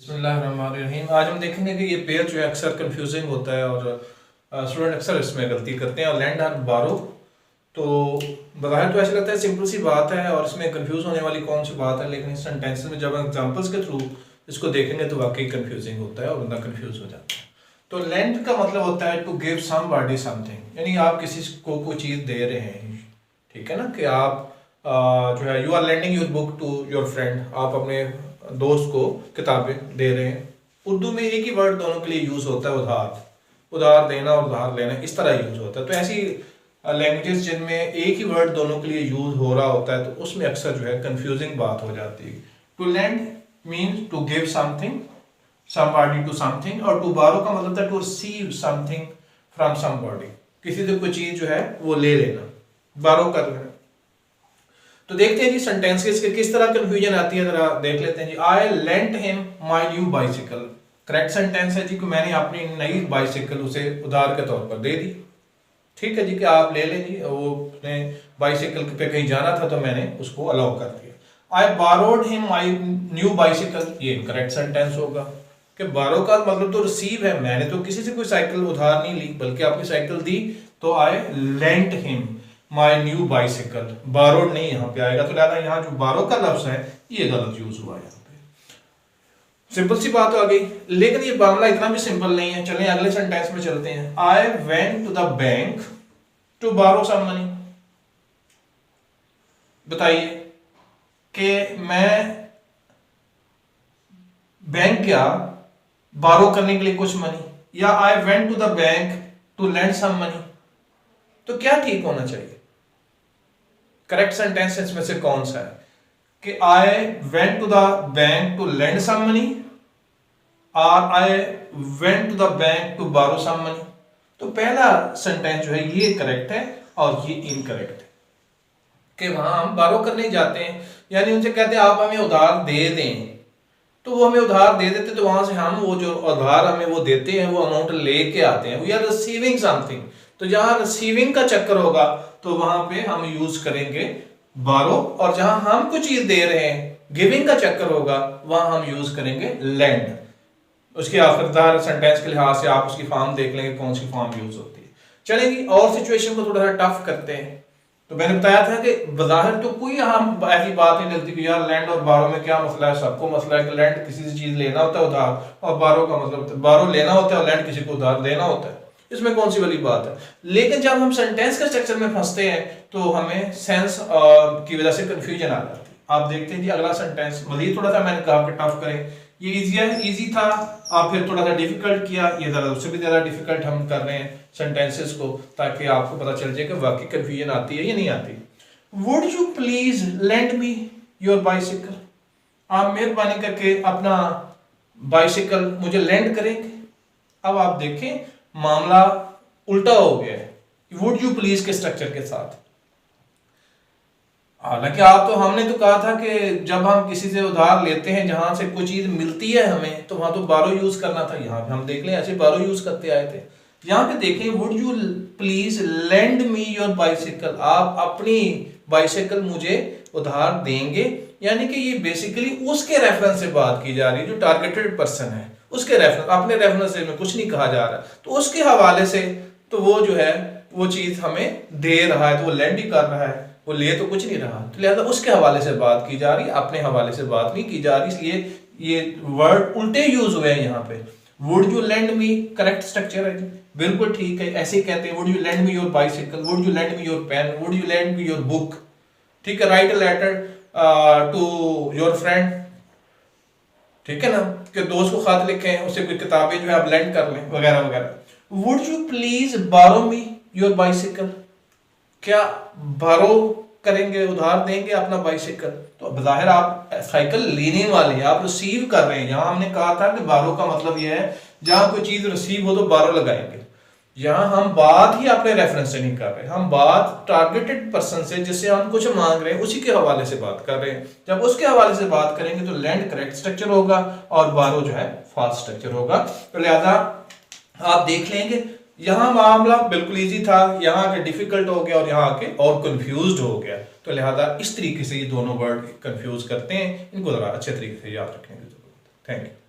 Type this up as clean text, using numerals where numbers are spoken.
बिस्मिल्लाहिर्रहमानिर्रहीम। आज हम देखेंगे कि ये पेयर जो है अक्सर कंफ्यूजिंग होता है और स्टूडेंट अक्सर इसमें गलती करते हैं। और लैंड और बारो तो बज़ाहिर तो ऐसा लगता है सिंपल सी बात है और इसमें कंफ्यूज होने वाली कौन सी बात है, लेकिन इस सेंटेंसेस में जब हम एग्जांपल्स के थ्रू इसको देखेंगे तो वाकई कंफ्यूजिंग होता है और बंदा कंफ्यूज हो जाता है। तो लैंड का मतलब होता है टू गिव समबॉडी समथिंग, यानी आप किसी को कोई चीज़ दे रहे हैं, ठीक है ना, कि आप जो है you are lending your book to your friend, आप अपने दोस्त को किताबें दे रहे हैं। उर्दू में एक ही वर्ड दोनों के लिए यूज़ होता है, उधार। उधार देना और उधार लेना इस तरह यूज़ होता है। तो ऐसी लैंग्वेजेस जिनमें एक ही वर्ड दोनों के लिए यूज़ हो रहा होता है तो उसमें अक्सर जो है कंफ्यूजिंग बात हो जाती है। To lend means to give something somebody to something, और टू बारो का मतलब था to receive something from somebody, किसी से कोई चीज़ जो है वो ले लेना, बारो कर लेना। तो देखते हैं जी सेंटेंसेस के किस तरह कंफ्यूजन आती है, जरा देख लेते हैं जी। I lent him my new bicycle, correct sentence है जी कि मैंने अपनी नई बाइसिकल उसे उधार के तौर पर दे दी। ठीक है जी कि आप ले लें जी, वो उसने बाइसिकल पे कहीं जाना था तो मैंने उसको अलाउ कर दिया। I borrowed him my new bicycle, ये करेक्ट सेंटेंस होगा कि बारो का मतलब तो रिसीव है, मैंने तो किसी से कोई साइकिल उधार नहीं ली बल्कि अपनी साइकिल दी। तो I lent him my new bicycle, borrowed नहीं यहाँ पे आएगा, तो लिहाजा यहाँ जो बारो का लफ्ज है ये गलत यूज हुआ यहाँ पे। सिंपल सी बात तो आ गई, लेकिन ये मामला इतना भी सिंपल नहीं है। चलें अगले सेंटेंस में चलते हैं। I went to the bank to borrow some money, बताइए कि मैं बैंक गया बारो करने के लिए कुछ मनी, या I went to the bank to lend some money, तो क्या ठीक होना चाहिए? करेक्ट सेंटेंस इसमें से कौन सा है कि I went to the bank to lend some money और I went to the bank to borrow some money? तो पहला सेंटेंस जो है ये करेक्ट है और ये इनकरेक्ट है कि वहां हम बारो करने जाते हैं, यानी उनसे कहते हैं आप हमें उधार दे दें, तो वो हमें उधार दे देते, तो वहां से हम वो जो उधार हमें वो देते हैं वो अमाउंट लेके आते हैं। वी आर रिसीविंग समथिंग, तो जहां रिसीविंग का चक्कर होगा तो वहां पे हम यूज करेंगे बारो, और जहां हम कुछ चीज दे रहे हैं गिविंग का चक्कर होगा वहां हम यूज करेंगे लैंड। उसके आखिरदार सेंटेंस के लिहाज से आप उसकी फॉर्म देख लेंगे कौन सी फॉर्म यूज होती है। चलेंगे और सिचुएशन को थोड़ा सा टफ करते हैं। तो मैंने बताया था कि बज़ाहिर तो कोई हम ऐसी बात नहीं लगती कि यार लैंड और बारो में क्या मसला है। सबको मसला है कि लैंड किसी से चीज लेना होता है उधार, और बारो का मतलब बारो लेना होता है और लैंड किसी को उधार देना होता है। इसमें कौन सी वाली बात है? लेकिन जब हम सेंटेंस के स्ट्रक्चर में फंसते हैं तो हमें सेंस की वजह से कंफ्यूजन आ जाती है। आप देखते हैं जी अगला सेंटेंस मजीद थोड़ा सा मैंने कहा कि टफ करें, ये इजी था, आप फिर थोड़ा सा डिफिकल्ट किया, ये ज़रा उससे भी ज़्यादा डिफिकल्ट हम कर रहे हैं सेंटेंसेस को, ताकि आपको पता चल जाए कि वाकई कंफ्यूजन आती है या नहीं आती। Would you please lend me your bicycle, आप मेहरबानी करके अपना बाइसिकल मुझे लेंड करेंगे। अब आप देखें मामला उल्टा हो गया है वुड यू प्लीज के स्ट्रक्चर के साथ। हालांकि आप तो हमने तो कहा था कि जब हम किसी से उधार लेते हैं जहां से कोई चीज मिलती है हमें तो वहां तो बारो यूज करना था। यहाँ पे हम देख लें ऐसे बारो यूज करते आए थे। यहाँ पे देखें would you please lend me your bicycle, आप अपनी बाइसिकल मुझे उधार देंगे, यानी कि ये बेसिकली उसके रेफरेंस से बात की जा रही है जो टारगेटेड पर्सन है, उसके रेफरेंस, अपने रेफरेंस से में कुछ नहीं कहा जा रहा। तो उसके हवाले से तो वो जो है वो चीज हमें दे रहा है तो वो लेंड ही कर रहा है, वो ले तो कुछ नहीं रहा, तो लिहाजा उसके हवाले से बात की जा रही, अपने हवाले से बात नहीं की जा रही। इसलिए ये वर्ड उल्टे यूज हुए हैं यहाँ पे। Would you lend me correct structure है जी, बिल्कुल ठीक है, ऐसे ही कहते हैं would you lend me your bicycle, would you lend me your pen, would you lend me your book. ठीक है, write a letter to your friend, ठीक है ना, कि दोस्त को खत लिखें, उसे कोई किताबें जो है आप लेंड कर लें वगैरह वगैरह। वुड यू प्लीज बारो मी योर बाइसिकल, क्या बारो करेंगे, उधार देंगे अपना बाइसिकल। तो बज़ाहिर आप साइकिल लेने वाले हैं, आप रिसीव कर रहे हैं। यहाँ हमने कहा था कि बारो का मतलब यह है जहां कोई चीज रिसीव हो तो बारो लगाएंगे। यहाँ हम बात ही अपने रेफरेंस से नहीं कर रहे, हम बात टारगेटेड पर्सन से जिससे हम कुछ मांग रहे हैं उसी के हवाले से बात कर रहे हैं। जब उसके हवाले से बात करेंगे तो लैंड करेक्ट स्ट्रक्चर होगा और बारो जो है फॉल्स स्ट्रक्चर होगा। तो लिहाजा आप देख लेंगे यहाँ मामला बिल्कुल इजी था, यहाँ के डिफिकल्ट हो गया और यहाँ के और कंफ्यूज्ड हो गया। तो लिहाजा इस तरीके से ये दोनों वर्ड कंफ्यूज करते हैं, इनको जरा अच्छे तरीके से याद रखने की जरूरत है। Thank you.